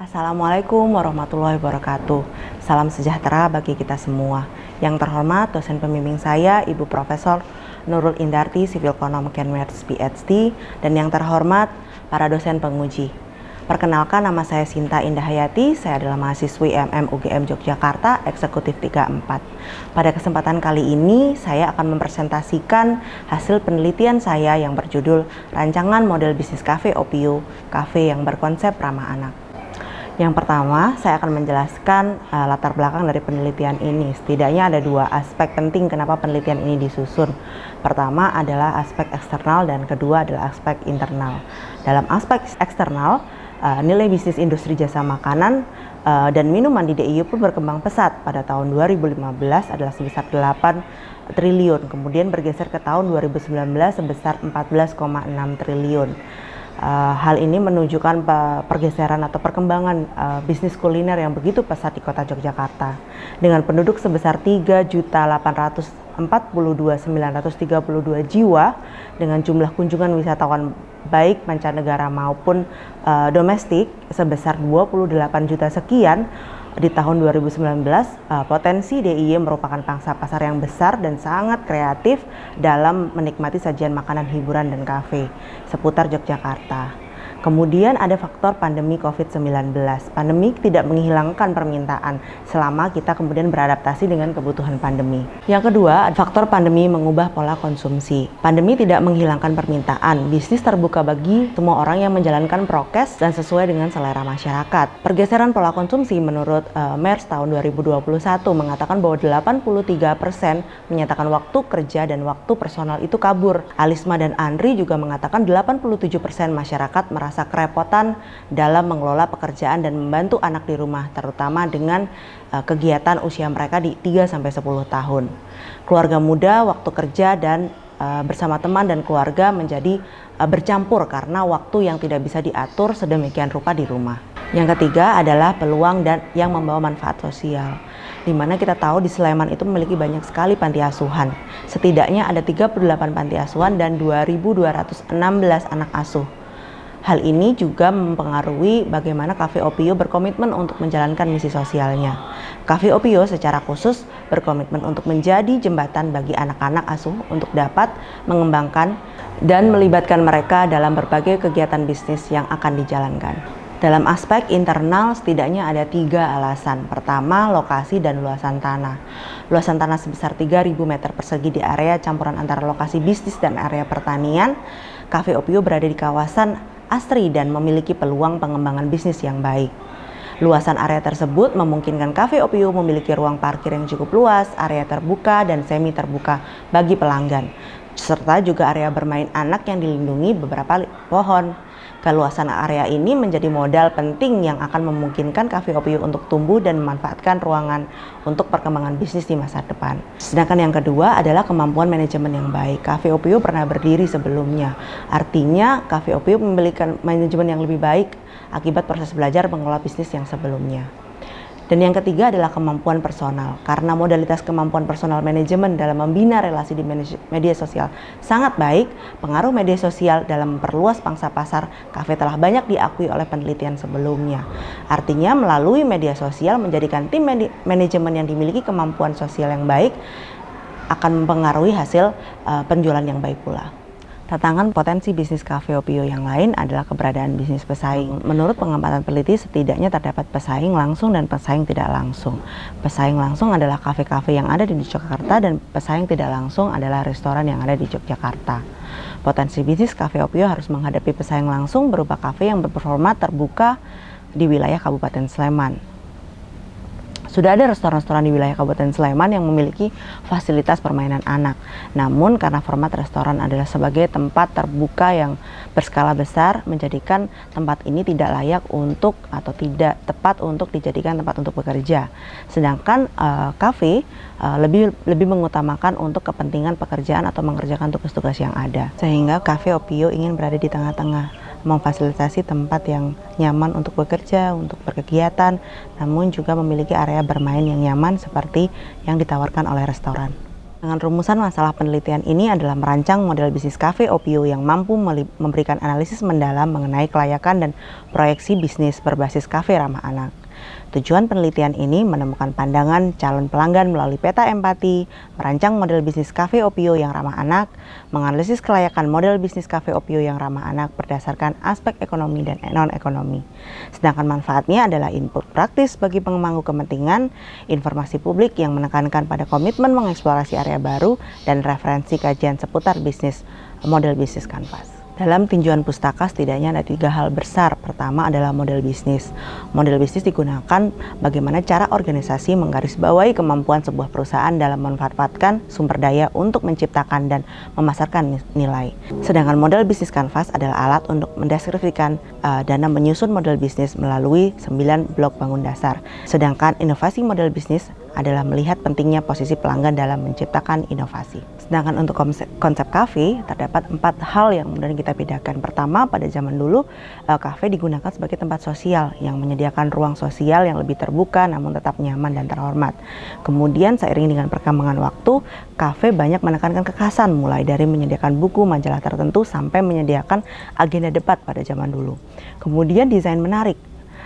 Assalamualaikum warahmatullahi wabarakatuh. Salam sejahtera bagi kita semua. Yang terhormat dosen pembimbing saya, Ibu Profesor Nurul Indarti, Civil Economic and Maths PhD, dan yang terhormat para dosen penguji. Perkenalkan, nama saya Sinta Indah Hayati, saya adalah mahasiswi UGM Yogyakarta, Eksekutif 34. Pada kesempatan kali ini, saya akan mempresentasikan hasil penelitian saya yang berjudul Rancangan Model Bisnis Cafe Opio, kafe yang berkonsep ramah anak. Yang pertama, saya akan menjelaskan latar belakang dari penelitian ini. Setidaknya ada dua aspek penting kenapa penelitian ini disusun. Pertama adalah aspek eksternal dan kedua adalah aspek internal. Dalam aspek eksternal, nilai bisnis industri jasa makanan dan minuman di DIY pun berkembang pesat. Pada tahun 2015 adalah sebesar 8 triliun, kemudian bergeser ke tahun 2019 sebesar 14,6 triliun. Hal ini menunjukkan pergeseran atau perkembangan bisnis kuliner yang begitu pesat di kota Yogyakarta. Dengan penduduk sebesar 3.842.932 jiwa, dengan jumlah kunjungan wisatawan baik mancanegara maupun domestik sebesar 28 juta sekian, di tahun 2019, potensi DIY merupakan pangsa pasar yang besar dan sangat kreatif dalam menikmati sajian makanan, hiburan, dan kafe seputar Yogyakarta. Kemudian ada faktor pandemi COVID-19. Pandemi tidak menghilangkan permintaan selama kita kemudian beradaptasi dengan kebutuhan pandemi. Yang kedua, faktor pandemi mengubah pola konsumsi. Pandemi tidak menghilangkan permintaan. Bisnis terbuka bagi semua orang yang menjalankan prokes dan sesuai dengan selera masyarakat. Pergeseran pola konsumsi menurut MERS tahun 2021 mengatakan bahwa 83% menyatakan waktu kerja dan waktu personal itu kabur. Alisma dan Andri juga mengatakan 87% masyarakat merasa kerepotan dalam mengelola pekerjaan dan membantu anak di rumah, terutama dengan kegiatan usia mereka di 3-10 tahun. Keluarga muda, waktu kerja dan bersama teman dan keluarga menjadi bercampur karena waktu yang tidak bisa diatur sedemikian rupa di rumah. Yang ketiga adalah peluang dan yang membawa manfaat sosial, di mana kita tahu di Sleman itu memiliki banyak sekali panti asuhan. Setidaknya ada 38 panti asuhan dan 2.216 anak asuh. Hal ini juga mempengaruhi bagaimana Cafe Opio berkomitmen untuk menjalankan misi sosialnya. Cafe Opio secara khusus berkomitmen untuk menjadi jembatan bagi anak-anak asuh untuk dapat mengembangkan dan melibatkan mereka dalam berbagai kegiatan bisnis yang akan dijalankan. Dalam aspek internal setidaknya ada 3 alasan. Pertama, lokasi dan luasan tanah. Luasan tanah sebesar 3.000 meter persegi di area campuran antara lokasi bisnis dan area pertanian. Cafe Opio berada di kawasan asri dan memiliki peluang pengembangan bisnis yang baik. Luasan area tersebut memungkinkan Cafe Opio memiliki ruang parkir yang cukup luas, area terbuka dan semi terbuka bagi pelanggan, serta juga area bermain anak yang dilindungi beberapa pohon. Keluasan area ini menjadi modal penting yang akan memungkinkan Cafe Opio untuk tumbuh dan memanfaatkan ruangan untuk perkembangan bisnis di masa depan. Sedangkan yang kedua adalah kemampuan manajemen yang baik. Cafe Opio pernah berdiri sebelumnya. Artinya Cafe Opio memiliki manajemen yang lebih baik akibat proses belajar mengelola bisnis yang sebelumnya. Dan yang ketiga adalah kemampuan personal. Karena modalitas kemampuan personal manajemen dalam membina relasi di media sosial sangat baik, pengaruh media sosial dalam memperluas pangsa pasar kafe telah banyak diakui oleh penelitian sebelumnya. Artinya melalui media sosial menjadikan tim manajemen yang dimiliki kemampuan sosial yang baik akan mempengaruhi hasil penjualan yang baik pula. Tantangan potensi bisnis Cafe Opio yang lain adalah keberadaan bisnis pesaing. Menurut pengamatan peneliti, setidaknya terdapat pesaing langsung dan pesaing tidak langsung. Pesaing langsung adalah kafe-kafe yang ada di Yogyakarta dan pesaing tidak langsung adalah restoran yang ada di Yogyakarta. Potensi bisnis Cafe Opio harus menghadapi pesaing langsung berupa kafe yang berperforma terbuka di wilayah Kabupaten Sleman. Sudah ada restoran-restoran di wilayah Kabupaten Sleman yang memiliki fasilitas permainan anak. Namun karena format restoran adalah sebagai tempat terbuka yang berskala besar, menjadikan tempat ini tidak layak untuk atau tidak tepat untuk dijadikan tempat untuk bekerja. Sedangkan kafe lebih mengutamakan untuk kepentingan pekerjaan atau mengerjakan tugas-tugas yang ada. Sehingga Cafe Opio ingin berada di tengah-tengah, memfasilitasi tempat yang nyaman untuk bekerja, untuk berkegiatan, namun juga memiliki area bermain yang nyaman seperti yang ditawarkan oleh restoran. Dengan rumusan masalah penelitian ini adalah merancang model bisnis Cafe Opio yang mampu memberikan analisis mendalam mengenai kelayakan dan proyeksi bisnis berbasis kafe ramah anak. Tujuan penelitian ini menemukan pandangan calon pelanggan melalui peta empati, merancang model bisnis Cafe Opio yang ramah anak, menganalisis kelayakan model bisnis Cafe Opio yang ramah anak berdasarkan aspek ekonomi dan non-ekonomi. Sedangkan manfaatnya adalah input praktis bagi pemangku kepentingan, informasi publik yang menekankan pada komitmen mengeksplorasi area baru, dan referensi kajian seputar model bisnis kanvas. Dalam tinjauan pustaka setidaknya ada 3 hal besar. Pertama adalah model bisnis. Model bisnis digunakan bagaimana cara organisasi menggarisbawahi kemampuan sebuah perusahaan dalam memanfaatkan sumber daya untuk menciptakan dan memasarkan nilai. Sedangkan model bisnis kanvas adalah alat untuk mendeskripsikan dan menyusun model bisnis melalui 9 blok bangun dasar. Sedangkan inovasi model bisnis adalah melihat pentingnya posisi pelanggan dalam menciptakan inovasi. Sedangkan untuk konsep kafe, terdapat 4 hal yang kemudian kita bedakan. Pertama, pada zaman dulu, kafe digunakan sebagai tempat sosial yang menyediakan ruang sosial yang lebih terbuka namun tetap nyaman dan terhormat. Kemudian seiring dengan perkembangan waktu, kafe banyak menekankan kekhasan, mulai dari menyediakan buku, majalah tertentu, sampai menyediakan agenda debat pada zaman dulu. Kemudian desain menarik.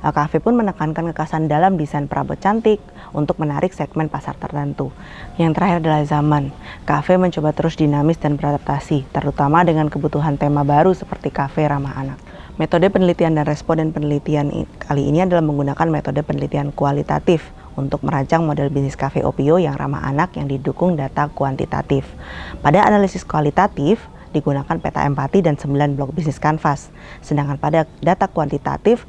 Kafe pun menekankan kekhasan dalam desain perabot cantik untuk menarik segmen pasar tertentu. Yang terakhir adalah zaman. Kafe mencoba terus dinamis dan beradaptasi, terutama dengan kebutuhan tema baru seperti kafe ramah anak. Metode penelitian dan responden penelitian kali ini adalah menggunakan metode penelitian kualitatif untuk merancang model bisnis Cafe Opio yang ramah anak yang didukung data kuantitatif. Pada analisis kualitatif, digunakan peta empati dan 9 blok bisnis kanvas. Sedangkan pada data kuantitatif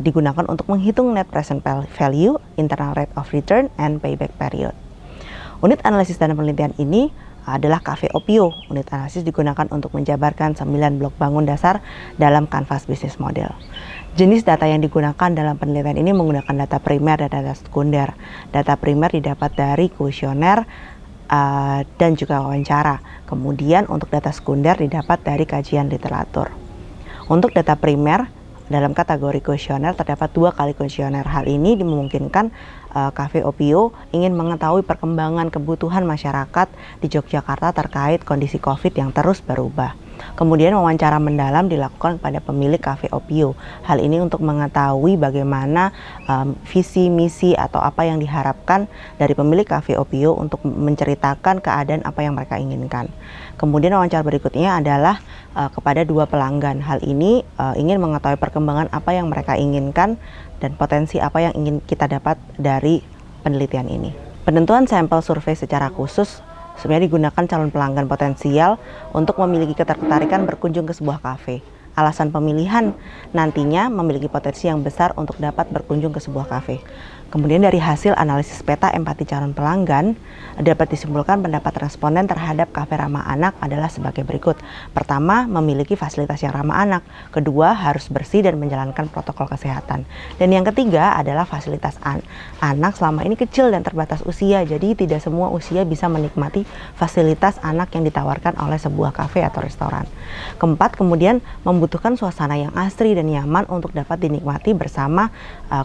digunakan untuk menghitung net present value, internal rate of return, and payback period. Unit analisis dan penelitian ini adalah Cafe Opio. Unit analisis digunakan untuk menjabarkan 9 blok bangun dasar dalam kanvas bisnis model. Jenis data yang digunakan dalam penelitian ini menggunakan data primer dan data sekunder. Data primer didapat dari kuesioner dan juga wawancara. Kemudian untuk data sekunder didapat dari kajian literatur. Untuk data primer dalam kategori kuesioner terdapat 2 kali kuesioner. Hal ini dimungkinkan Cafe Opio ingin mengetahui perkembangan kebutuhan masyarakat di Yogyakarta terkait kondisi COVID yang terus berubah. Kemudian wawancara mendalam dilakukan kepada pemilik Cafe Opio. Hal ini untuk mengetahui bagaimana visi, misi, atau apa yang diharapkan dari pemilik Cafe Opio untuk menceritakan keadaan apa yang mereka inginkan. Kemudian wawancara berikutnya adalah kepada 2 pelanggan. Hal ini ingin mengetahui perkembangan apa yang mereka inginkan dan potensi apa yang ingin kita dapat dari penelitian ini. Penentuan sampel survei secara khusus sebenarnya digunakan calon pelanggan potensial untuk memiliki ketertarikan berkunjung ke sebuah kafe. Alasan pemilihan nantinya memiliki potensi yang besar untuk dapat berkunjung ke sebuah kafe. Kemudian dari hasil analisis peta empati calon pelanggan, dapat disimpulkan pendapat responden terhadap kafe ramah anak adalah sebagai berikut. Pertama, memiliki fasilitas yang ramah anak. Kedua, harus bersih dan menjalankan protokol kesehatan. Dan yang ketiga adalah fasilitas anak selama ini kecil dan terbatas usia, jadi tidak semua usia bisa menikmati fasilitas anak yang ditawarkan oleh sebuah kafe atau restoran. Keempat, kemudian membutuhkan suasana yang asri dan nyaman untuk dapat dinikmati bersama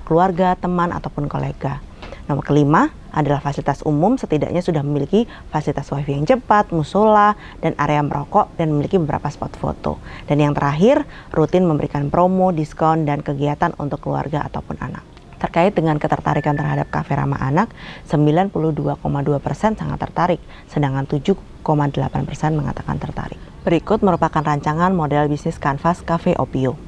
keluarga, teman, ataupun kolega. Nomor kelima adalah fasilitas umum, setidaknya sudah memiliki fasilitas wifi yang cepat, musola, dan area merokok, dan memiliki beberapa spot foto. Dan yang terakhir, rutin memberikan promo, diskon, dan kegiatan untuk keluarga ataupun anak. Terkait dengan ketertarikan terhadap kafe ramah anak, 92,2% sangat tertarik, sedangkan 7,8% mengatakan tertarik. Berikut merupakan rancangan model bisnis kanvas Cafe Opio.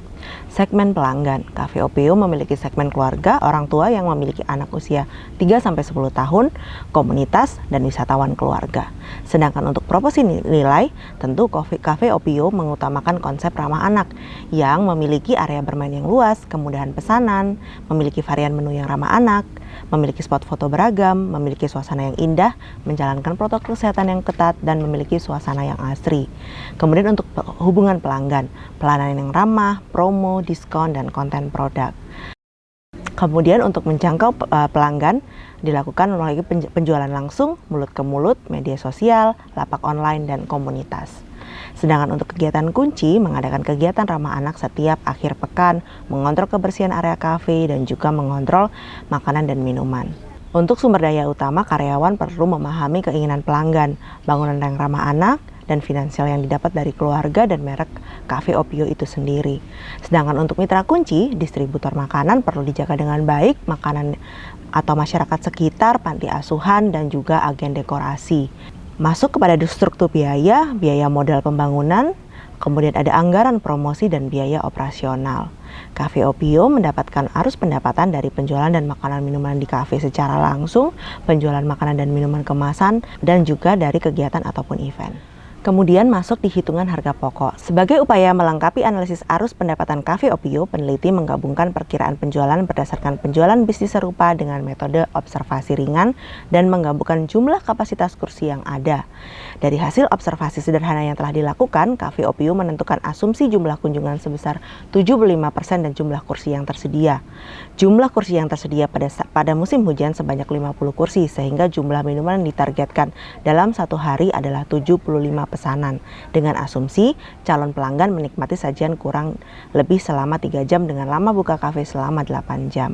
Segmen pelanggan. Cafe Opio memiliki segmen keluarga, orang tua yang memiliki anak usia 3-10 tahun, komunitas, dan wisatawan keluarga. Sedangkan untuk proporsi nilai, tentu Cafe Opio mengutamakan konsep ramah anak yang memiliki area bermain yang luas, kemudahan pesanan, memiliki varian menu yang ramah anak, memiliki spot foto beragam, memiliki suasana yang indah, menjalankan protokol kesehatan yang ketat, dan memiliki suasana yang asri. Kemudian untuk hubungan pelanggan, pelayanan yang ramah, promo, diskon, dan konten produk. Kemudian untuk menjangkau pelanggan dilakukan melalui penjualan langsung, mulut ke mulut, media sosial, lapak online, dan komunitas. Sedangkan untuk kegiatan kunci, mengadakan kegiatan ramah anak setiap akhir pekan, mengontrol kebersihan area kafe, dan juga mengontrol makanan dan minuman. Untuk sumber daya utama, karyawan perlu memahami keinginan pelanggan, bangunan yang ramah anak, dan finansial yang didapat dari keluarga dan merek Cafe Oppio itu sendiri. Sedangkan untuk mitra kunci, distributor makanan perlu dijaga dengan baik, makanan atau masyarakat sekitar, panti asuhan, dan juga agen dekorasi. Masuk kepada struktur biaya, biaya modal pembangunan, kemudian ada anggaran promosi dan biaya operasional. Cafe Oppio mendapatkan arus pendapatan dari penjualan dan makanan minuman di kafe secara langsung, penjualan makanan dan minuman kemasan, dan juga dari kegiatan ataupun event. Kemudian masuk di hitungan harga pokok. Sebagai upaya melengkapi analisis arus pendapatan Cafe Oppio, peneliti menggabungkan perkiraan penjualan berdasarkan penjualan bisnis serupa dengan metode observasi ringan dan menggabungkan jumlah kapasitas kursi yang ada. Dari hasil observasi sederhana yang telah dilakukan, Cafe Oppio menentukan asumsi jumlah kunjungan sebesar 75% dan jumlah kursi yang tersedia. Jumlah kursi yang tersedia pada musim hujan sebanyak 50 kursi, sehingga jumlah minuman yang ditargetkan dalam satu hari adalah 75 pesanan, dengan asumsi calon pelanggan menikmati sajian kurang lebih selama 3 jam dengan lama buka kafe selama 8 jam.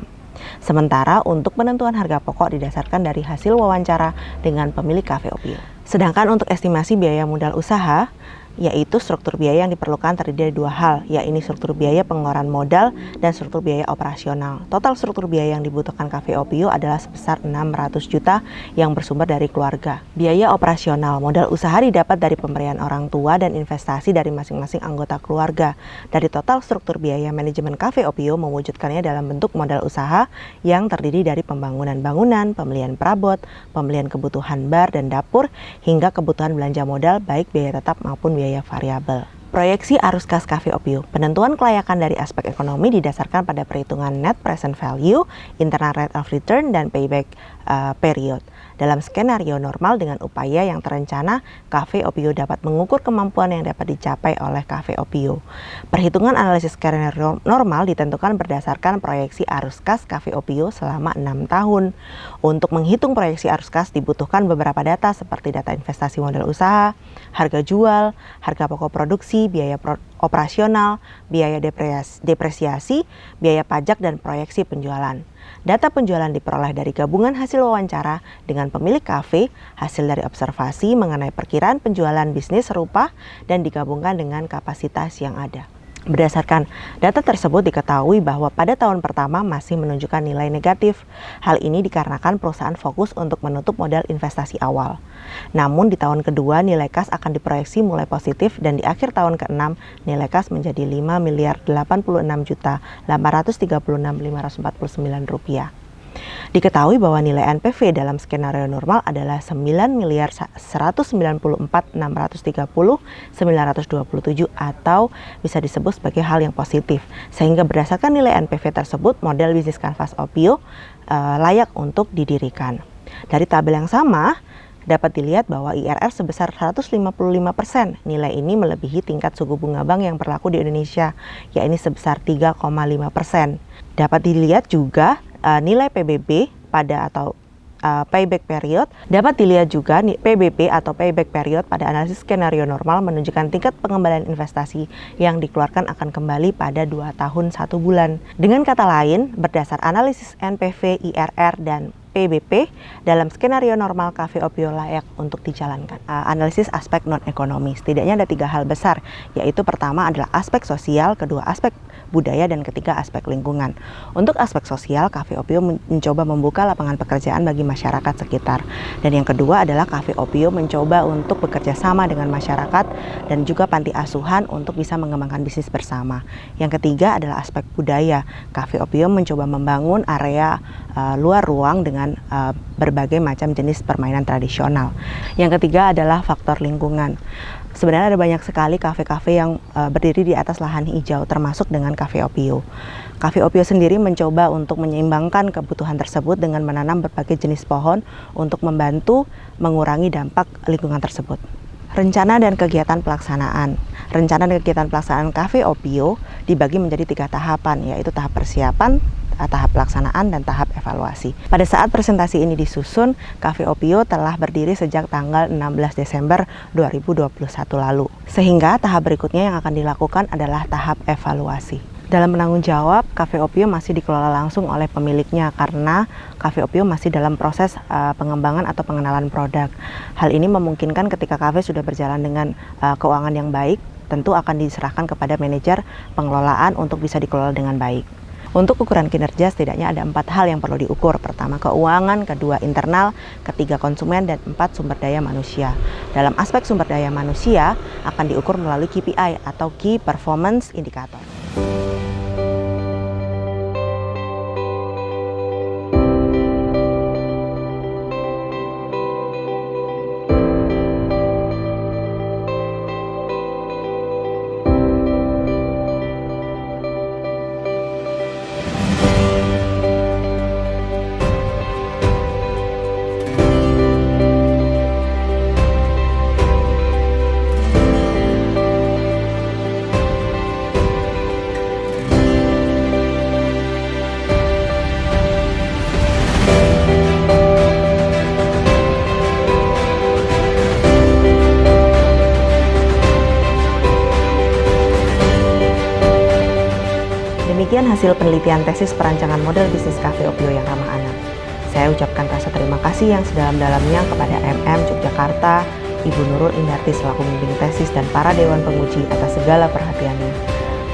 Sementara untuk penentuan harga pokok didasarkan dari hasil wawancara dengan pemilik Cafe Oppio. Sedangkan untuk estimasi biaya modal usaha, yaitu struktur biaya yang diperlukan terdiri dari dua hal, yaitu struktur biaya pengeluaran modal dan struktur biaya operasional. Total struktur biaya yang dibutuhkan Cafe Oppio adalah sebesar 600 juta yang bersumber dari keluarga. Biaya operasional, modal usaha didapat dari pemberian orang tua dan investasi dari masing-masing anggota keluarga. Dari total struktur biaya, manajemen Cafe Oppio mewujudkannya dalam bentuk modal usaha yang terdiri dari pembangunan bangunan, pembelian perabot, pembelian kebutuhan bar dan dapur, hingga kebutuhan belanja modal baik biaya tetap maupun biaya variabel. Proyeksi arus kas Cafe Oppio. Penentuan kelayakan dari aspek ekonomi didasarkan pada perhitungan net present value, internal rate of return, dan payback period. Dalam skenario normal dengan upaya yang terencana, Cafe Oppio dapat mengukur kemampuan yang dapat dicapai oleh Cafe Oppio. Perhitungan analisis skenario normal ditentukan berdasarkan proyeksi arus kas Cafe Oppio selama 6 tahun. Untuk menghitung proyeksi arus kas dibutuhkan beberapa data seperti data investasi modal usaha, harga jual, harga pokok produksi, biaya operasional, biaya depresiasi, biaya pajak, dan proyeksi penjualan. Data penjualan diperoleh dari gabungan hasil wawancara dengan pemilik kafe, hasil dari observasi mengenai perkiraan penjualan bisnis serupa, dan digabungkan dengan kapasitas yang ada. Berdasarkan data tersebut diketahui bahwa pada tahun pertama masih menunjukkan nilai negatif. Hal ini dikarenakan perusahaan fokus untuk menutup modal investasi awal. Namun di tahun kedua nilai kas akan diproyeksi mulai positif dan di akhir tahun ke-6 nilai kas menjadi 5.086.836.549 rupiah. Diketahui bahwa nilai NPV dalam skenario normal adalah 9.194.630.927 atau bisa disebut sebagai hal yang positif. Sehingga berdasarkan nilai NPV tersebut, model bisnis kanvas Oppio layak untuk didirikan. Dari tabel yang sama, dapat dilihat bahwa IRR sebesar 155%. Nilai ini melebihi tingkat suku bunga bank yang berlaku di Indonesia, yakni sebesar 3,5%. Dapat dilihat juga nilai PBB payback period. Dapat dilihat juga PBB atau payback period pada analisis skenario normal menunjukkan tingkat pengembalian investasi yang dikeluarkan akan kembali pada 2 tahun 1 bulan. Dengan kata lain, berdasar analisis NPV, IRR, dan PBP, dalam skenario normal Cafe Oppio layak untuk dijalankan. Analisis aspek non-ekonomi, setidaknya ada 3 hal besar, yaitu pertama adalah aspek sosial, kedua aspek budaya, dan ketiga aspek lingkungan. Untuk aspek sosial, Cafe Oppio mencoba membuka lapangan pekerjaan bagi masyarakat sekitar. Dan yang kedua adalah Cafe Oppio mencoba untuk bekerja sama dengan masyarakat dan juga panti asuhan untuk bisa mengembangkan bisnis bersama. Yang ketiga adalah aspek budaya. Cafe Oppio mencoba membangun area luar ruang dengan berbagai macam jenis permainan tradisional. Yang ketiga adalah faktor lingkungan. Sebenarnya ada banyak sekali kafe-kafe yang berdiri di atas lahan hijau, termasuk dengan Cafe Oppio. Cafe Oppio sendiri mencoba untuk menyeimbangkan kebutuhan tersebut dengan menanam berbagai jenis pohon untuk membantu mengurangi dampak lingkungan tersebut. Rencana dan kegiatan pelaksanaan. Rencana dan kegiatan pelaksanaan Cafe Oppio dibagi menjadi 3 tahapan, yaitu tahap persiapan, tahap pelaksanaan, dan tahap evaluasi. Pada saat presentasi ini disusun, Cafe Oppio telah berdiri sejak tanggal 16 Desember 2021 lalu. Sehingga tahap berikutnya yang akan dilakukan adalah tahap evaluasi. Dalam penanggung jawab, Cafe Opio masih dikelola langsung oleh pemiliknya karena Cafe Opio masih dalam proses pengembangan atau pengenalan produk. Hal ini memungkinkan ketika kafe sudah berjalan dengan keuangan yang baik, tentu akan diserahkan kepada manajer pengelolaan untuk bisa dikelola dengan baik. Untuk ukuran kinerja setidaknya ada 4 hal yang perlu diukur. Pertama, keuangan, kedua, internal, ketiga, konsumen, dan 4, sumber daya manusia. Dalam aspek sumber daya manusia akan diukur melalui KPI atau Key Performance Indicator. Demikian hasil penelitian tesis perancangan model bisnis Cafe Opio yang ramah anak. Saya ucapkan rasa terima kasih yang sedalam-dalamnya kepada MM Yogyakarta, Ibu Nurul Indarti selaku pembimbing tesis dan para dewan penguji atas segala perhatiannya.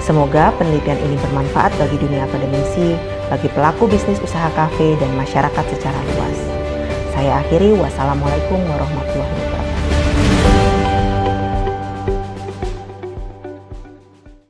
Semoga penelitian ini bermanfaat bagi dunia akademisi, bagi pelaku bisnis usaha kafe, dan masyarakat secara luas. Saya akhiri, wassalamualaikum warahmatullahi wabarakatuh.